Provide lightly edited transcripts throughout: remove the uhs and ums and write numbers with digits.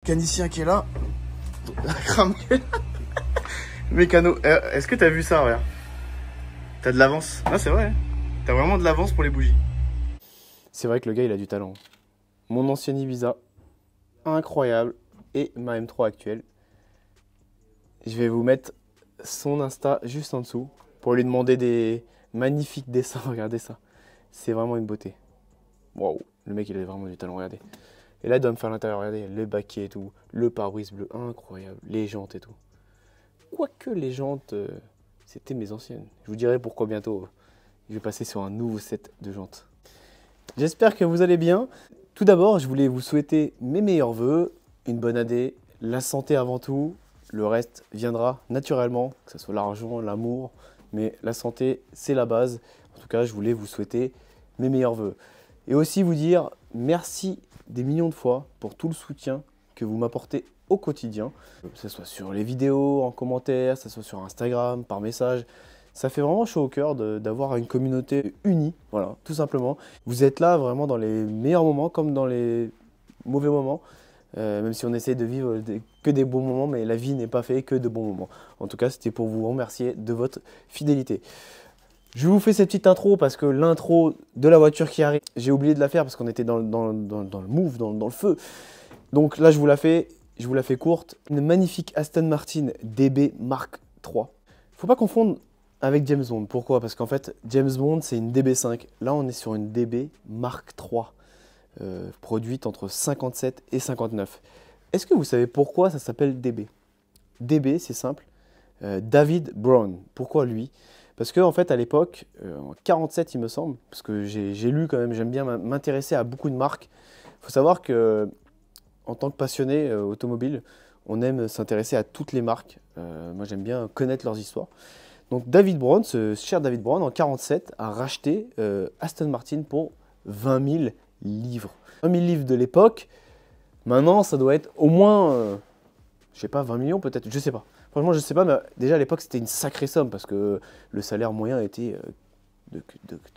Mécanicien qui est là. Mécano. Est-ce que t'as vu ça, regarde? T'as de l'avance. Ah, c'est vrai. T'as vraiment de l'avance pour les bougies. C'est vrai que le gars, il a du talent. Mon ancien Ibiza, incroyable. Et ma M3 actuelle. Je vais vous mettre son Insta juste en dessous pour lui demander des magnifiques dessins. Regardez ça. C'est vraiment une beauté. Waouh. Le mec, il a vraiment du talent. Regardez. Et là, il doit me faire l'intérieur, regardez, le baquet et tout, le pare-brise bleu, incroyable, les jantes et tout. Quoique les jantes, c'était mes anciennes. Je vous dirai pourquoi bientôt. Je vais passer sur un nouveau set de jantes. J'espère que vous allez bien. Tout d'abord, je voulais vous souhaiter mes meilleurs vœux, une bonne année, la santé avant tout. Le reste viendra naturellement, que ce soit l'argent, l'amour, mais la santé, c'est la base. En tout cas, je voulais vous souhaiter mes meilleurs vœux. Et aussi vous dire merci des millions de fois pour tout le soutien que vous m'apportez au quotidien, que ce soit sur les vidéos, en commentaire, que ce soit sur Instagram, par message. Ça fait vraiment chaud au cœur d'avoir une communauté unie, voilà, tout simplement. Vous êtes là vraiment dans les meilleurs moments comme dans les mauvais moments, même si on essaie de vivre que des bons moments, mais la vie n'est pas faite que de bons moments. En tout cas, c'était pour vous remercier de votre fidélité. Je vous fais cette petite intro parce que l'intro de la voiture qui arrive, j'ai oublié de la faire parce qu'on était dans le move, dans le feu. Donc là, je vous la fais courte. Une magnifique Aston Martin DB Mark III. Faut pas confondre avec James Bond. Pourquoi? Parce qu'en fait, James Bond, c'est une DB5. Là, on est sur une DB Mark III, produite entre 57 et 59. Est-ce que vous savez pourquoi ça s'appelle DB? DB, c'est simple. David Brown. Pourquoi lui? Parce qu'en fait, à l'époque, en 47, il me semble, parce que j'ai lu quand même, j'aime bien m'intéresser à beaucoup de marques. Il faut savoir que, en tant que passionné automobile, on aime s'intéresser à toutes les marques. Moi, j'aime bien connaître leurs histoires. Donc, David Brown, ce cher David Brown, en 47, a racheté Aston Martin pour 20 000 livres. 20 000 livres de l'époque. Maintenant, ça doit être au moins, je sais pas, 20 millions peut-être, je sais pas. Franchement, je sais pas, mais déjà à l'époque, c'était une sacrée somme parce que le salaire moyen était de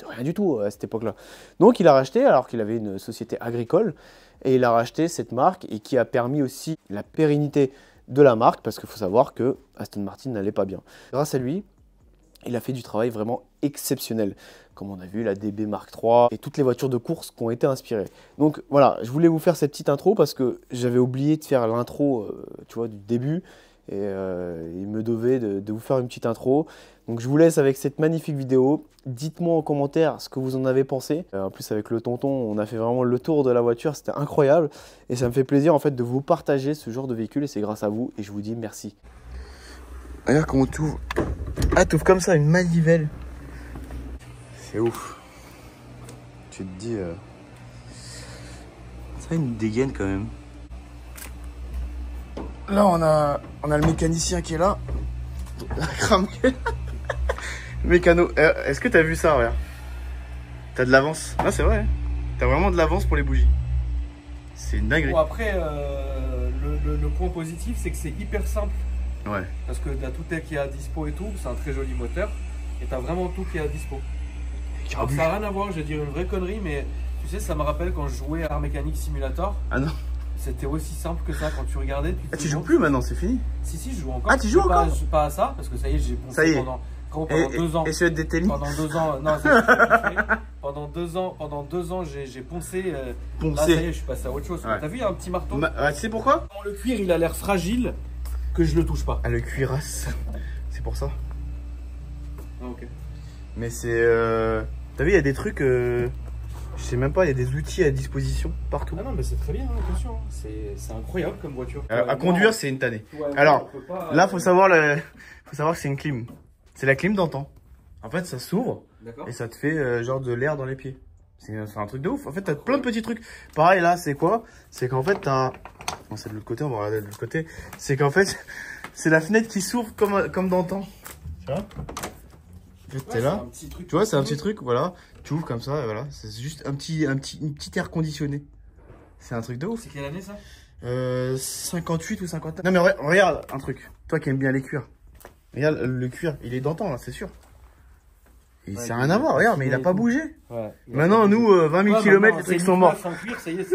rien du tout à cette époque-là. Donc, il a racheté alors qu'il avait une société agricole et il a racheté cette marque et qui a permis aussi la pérennité de la marque parce qu'il faut savoir que Aston Martin n'allait pas bien. Grâce à lui, il a fait du travail vraiment exceptionnel. Comme on a vu, la DB Mark III et toutes les voitures de course qui ont été inspirées. Donc voilà, je voulais vous faire cette petite intro parce que j'avais oublié de faire l'intro tu vois, du début. Et il me devait de vous faire une petite intro. Donc je vous laisse avec cette magnifique vidéo. Dites-moi en commentaire ce que vous en avez pensé. En plus avec le tonton, on a fait vraiment le tour de la voiture. C'était incroyable. Et ça me fait plaisir en fait de vous partager ce genre de véhicule. Et c'est grâce à vous. Et je vous dis merci. Regarde comment tu ouvres. Ah, tu ouvres comme ça une manivelle. C'est ouf. Tu te dis... Ça a une dégaine quand même. Là, on a le mécanicien qui est là. Mécano. Est-ce que t'as vu ça, regarde? T'as de l'avance. Ah, c'est vrai. T'as vraiment de l'avance pour les bougies. C'est une dinguerie. Bon, après, le point positif, c'est que c'est hyper simple. Ouais. Parce que t'as tout qui est à dispo et tout. C'est un très joli moteur. Et t'as vraiment tout qui est à dispo. Alors, ça n'a rien à voir, je vais dire une vraie connerie, mais tu sais, ça me rappelle quand je jouais à Art Mechanic Simulator. Ah non. C'était aussi simple que ça quand tu regardais. Tu joues plus maintenant, c'est fini? Si, je joue encore. Ah, tu joues encore? Pas à ça, parce que ça y est, j'ai poncé pendant 2 ans. Et celui des Télis? Pendant 2 ans, non, pendant 2 ans, j'ai poncé. Là, ça y est, je suis passé à autre chose. Ouais. T'as vu, il y a un petit marteau. Tu sais pourquoi? Le cuir, il a l'air fragile que je le touche pas. Ah, le cuirasse. C'est pour ça. Ah, ok. Mais c'est... T'as vu, il y a des trucs... Je sais même pas, il y a des outils à disposition partout. Ah non, mais c'est très bien, hein, attention. C'est incroyable comme voiture. À conduire, c'est une tannée. Ouais, alors, là, faut savoir que c'est une clim. C'est la clim d'antan. En fait, ça s'ouvre et ça te fait genre de l'air dans les pieds. C'est un truc de ouf. En fait, t'as plein de petits trucs. Pareil, là, c'est quoi? C'est qu'en fait, t'as... Bon, c'est de l'autre côté, on va regarder de l'autre côté. C'est qu'en fait, c'est la fenêtre qui s'ouvre comme d'antan. Tu vois? En fait, t'es là. Tu vois, c'est un petit truc, voilà. Tu ouvres comme ça, et voilà. C'est juste un petit air conditionné. C'est un truc de ouf. C'est quelle année ça? 58 ou 59. Non mais regarde un truc. Toi qui aimes bien les cuirs. Regarde le cuir, il est d'antan là, c'est sûr. Ouais, c'est rien à voir, regarde, mais il a pas bougé. Ouais, maintenant, nous, 20 000 km, les trucs sont morts. Sans cuir, ça y est,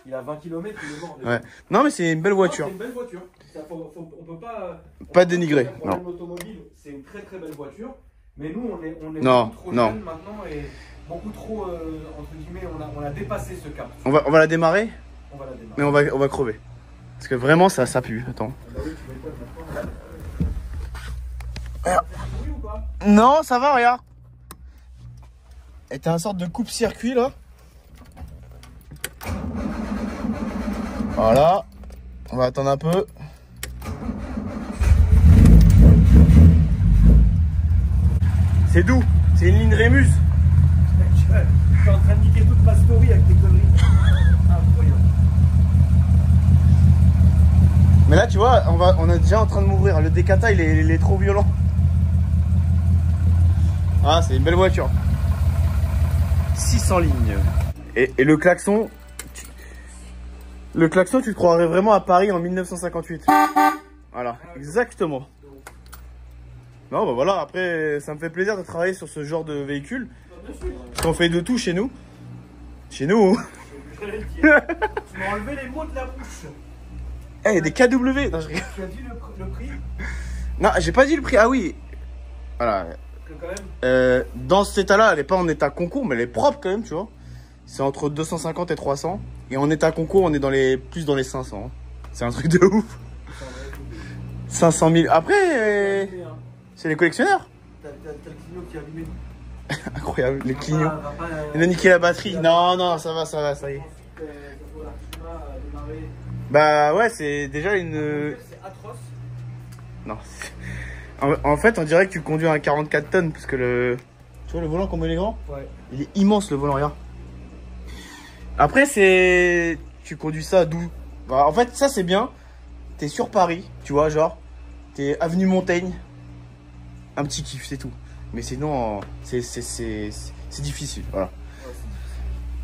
il a 20 km, il est mort. Ouais. Non, mais c'est une belle voiture. C'est une belle voiture. On peut pas dénigrer. Non. L'automobile, c'est une très très belle voiture. Mais nous, on est non, beaucoup trop non. jeunes maintenant et beaucoup trop, entre guillemets, on a dépassé ce cap. On va la démarrer. On va la démarrer. Mais on va crever. Parce que vraiment, ça pue. Attends. Bah oui, tu m'étonnes maintenant. Non, ça va, regarde. Et t'as une sorte de coupe-circuit là. Voilà. On va attendre un peu. C'est doux. C'est une ligne Rémus. Je suis en train de niquer toute ma story avec tes conneries. Incroyable. Mais là, tu vois, on est déjà en train de m'ouvrir. Le décata, il est trop violent. Ah, c'est une belle voiture. 600 lignes. Et le klaxon, tu te croirais vraiment à Paris en 1958. Voilà, exactement. Non, bah voilà, après, ça me fait plaisir de travailler sur ce genre de véhicule. Parce qu'on fait de tout chez nous. Chez nous. Tu m'as enlevé les mots de la bouche. Eh, il y a des KW. Non, je rigole. Tu as dit le prix? Non, j'ai pas dit le prix. Ah oui. Voilà. Quand même. Dans cet état-là, elle est pas en état concours, mais elle est propre quand même, tu vois. C'est entre 250 et 300. Et en état concours, on est plus dans les 500. C'est un truc de ouf. 500 000. Après, c'est les collectionneurs. T'as le clignot qui est allumé. Incroyable, les clignots. Il a niqué la batterie. Non, ça va, ça y est. Bah ouais, c'est déjà une... C'est atroce. Non. En fait, on dirait que tu conduis un 44 tonnes, parce que le... Tu vois le volant, comment il est grand? Ouais. Il est immense, le volant, regarde. Après, c'est... Tu conduis ça d'où? Bah, en fait, ça, c'est bien. T'es sur Paris, tu vois, genre. T'es avenue Montaigne. Un petit kiff, c'est tout. Mais sinon, c'est difficile, voilà.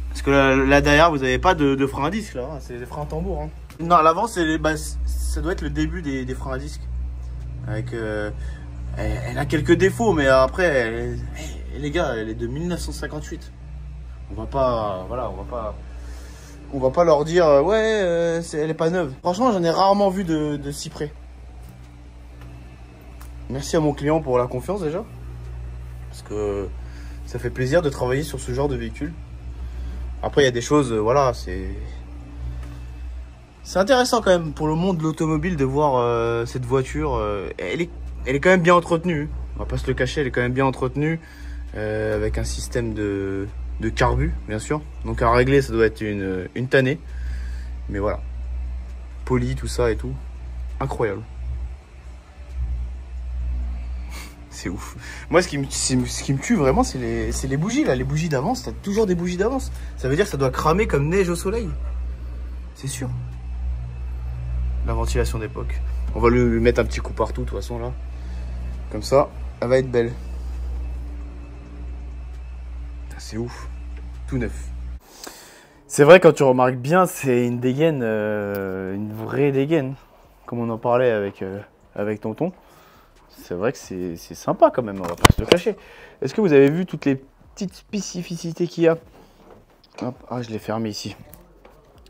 Parce que là derrière, vous n'avez pas de frein à disque, là. C'est des freins à tambour. Hein. Non, à l'avant, ça doit être le début des freins à disque. Avec, elle a quelques défauts, mais après, les gars, elle est de 1958. On va pas, voilà, on va pas leur dire, ouais, elle est pas neuve. Franchement, j'en ai rarement vu de si près. Merci à mon client pour la confiance déjà. Parce que ça fait plaisir de travailler sur ce genre de véhicule. Après, il y a des choses, voilà, c'est intéressant quand même pour le monde de l'automobile de voir cette voiture. Elle est quand même bien entretenue. On va pas se le cacher, elle est quand même bien entretenue. Avec un système de carbu, bien sûr. Donc à régler, ça doit être une tannée. Mais voilà. Poli, tout ça et tout. Incroyable. C'est ouf. Moi, ce qui me tue vraiment, c'est les bougies, là. Les bougies d'avance, t'as toujours des bougies d'avance. Ça veut dire que ça doit cramer comme neige au soleil. C'est sûr. La ventilation d'époque. On va lui mettre un petit coup partout, de toute façon, là. Comme ça, elle va être belle. C'est ouf. Tout neuf. C'est vrai, quand tu remarques bien, c'est une dégaine, une vraie dégaine. Comme on en parlait avec Tonton. C'est vrai que c'est sympa quand même, on va pas se le cacher. Est-ce que vous avez vu toutes les petites spécificités qu'il y a? Hop, ah, je l'ai fermé ici.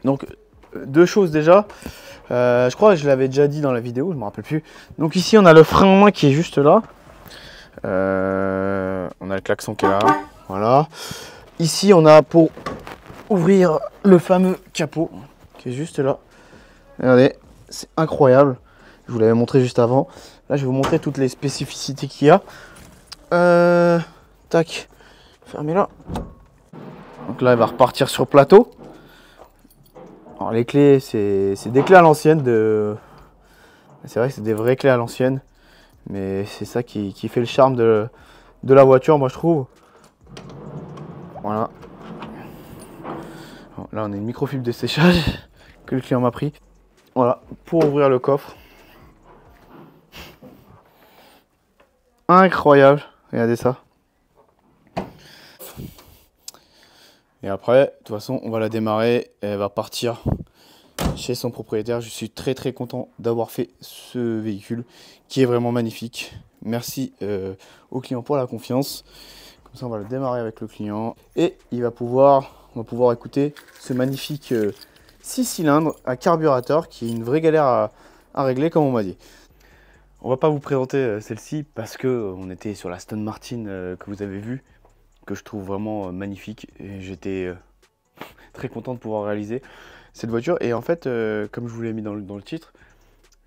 Donc, deux choses déjà. Je crois que je l'avais déjà dit dans la vidéo, je me rappelle plus. Donc ici, on a le frein en main qui est juste là. On a le klaxon qui est là. Voilà. Ici, on a pour ouvrir le fameux capot qui est juste là. Regardez, c'est incroyable. Je vous l'avais montré juste avant. Là, je vais vous montrer toutes les spécificités qu'il y a. Tac. Fermez-la. Donc là, elle va repartir sur plateau. Alors, les clés, c'est des clés à l'ancienne. C'est vrai que c'est des vraies clés à l'ancienne. Mais c'est ça qui fait le charme de la voiture, moi, je trouve. Voilà. Bon, là, on a une microfibre de séchage que le client m'a pris. Voilà, pour ouvrir le coffre. Incroyable, regardez ça. Et après, de toute façon, on va la démarrer et elle va partir chez son propriétaire. Je suis très content d'avoir fait ce véhicule qui est vraiment magnifique. Merci au client pour la confiance. Comme ça, on va le démarrer avec le client. Et on va pouvoir écouter ce magnifique 6 cylindres à carburateur qui est une vraie galère à régler, comme on m'a dit. On va pas vous présenter celle-ci parce que on était sur la Aston Martin que vous avez vue, que je trouve vraiment magnifique. Et j'étais très content de pouvoir réaliser cette voiture. Et en fait, comme je vous l'ai mis dans le titre,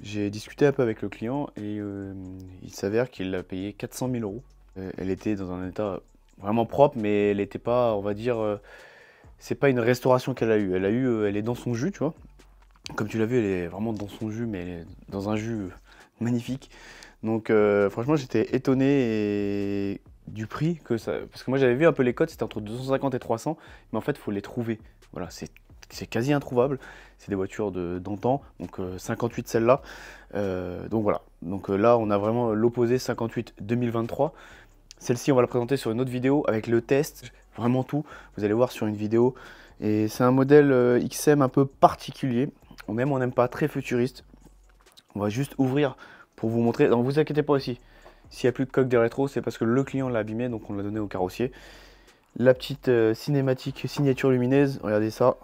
j'ai discuté un peu avec le client et il s'avère qu'il l'a payé 400 000 euros. Elle était dans un état vraiment propre, mais elle n'était pas, on va dire, c'est pas une restauration qu'elle a eue. Elle est dans son jus, tu vois. Comme tu l'as vu, elle est vraiment dans son jus, mais elle est dans un jus magnifique. Donc franchement, j'étais étonné du prix que ça. Parce que moi, j'avais vu un peu les codes, c'était entre 250 et 300, mais en fait, il faut les trouver. Voilà, c'est quasi introuvable. C'est des voitures d'antan, donc 58 celle-là. Donc voilà. Donc là, on a vraiment l'opposé 58 2023. Celle-ci, on va la présenter sur une autre vidéo avec le test, vraiment tout. Vous allez voir sur une vidéo. Et c'est un modèle XM un peu particulier. On aime, on n'aime pas, très futuriste. On va juste ouvrir pour vous montrer. Donc vous inquiétez pas aussi. S'il n'y a plus de coque des rétros, c'est parce que le client l'a abîmé, donc on l'a donné au carrossier. La petite cinématique signature lumineuse, regardez ça.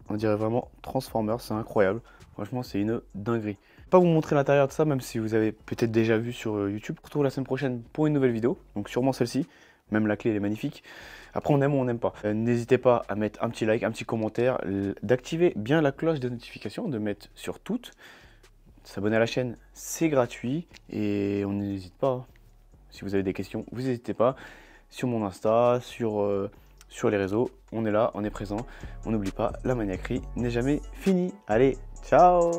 On dirait vraiment Transformers, c'est incroyable. Franchement, c'est une dinguerie. Je vais pas vous montrer l'intérieur de ça, même si vous avez peut-être déjà vu sur YouTube. On se retrouve la semaine prochaine pour une nouvelle vidéo, donc sûrement celle-ci. Même la clé, elle est magnifique. Après, on aime ou on n'aime pas. N'hésitez pas à mettre un petit like, un petit commentaire, d'activer bien la cloche de notification, de mettre sur toutes. S'abonner à la chaîne, c'est gratuit. Et on n'hésite pas. Hein. Si vous avez des questions, vous n'hésitez pas. Sur mon Insta, sur les réseaux, on est là, on est présent. On n'oublie pas, la maniaquerie n'est jamais finie. Allez, ciao!